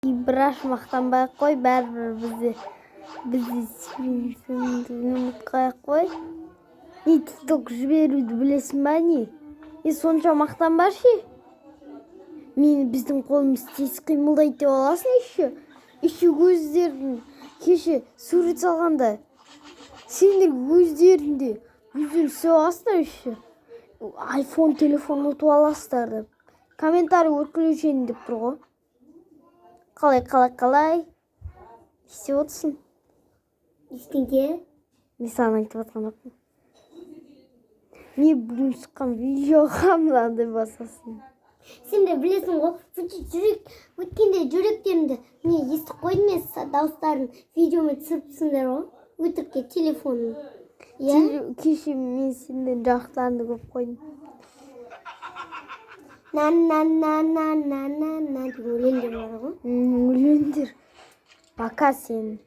Ибраш мақтанбай ақ қой, бәрібір бізді сүймейтінін ұмытпай ақ қой. Не тикток жіберуді білесің ба не? Сонша мақтанбашы. Мені біздің қолымыз тез қимылдайды деп аласың еще. Еще көздерін кеше сурет салғанда. Сендер өздерінде жүзін соғасыңдар еще. Айфон телефон ұтып аласыздар деп. Комментарий өркілеушен деп тұр ғой. Қалай? Істеп отырсың? Ештеңке? Мен саған айтып жатқан жоқпын. Не бүгін шыққан видеоға мынандай басасың. Сен де білесің ғой, өткенде жүректерімді не естіп қойдым мен дауыстарын видеомен түсіріпсіңдер ғой. Өтірікке телефонын. Кеше мен сенден жақтарыңды көп қойдым. На-на-на-на-на-на-на деген өлеңдер бар ғой. Өлеңдер. Пока сен.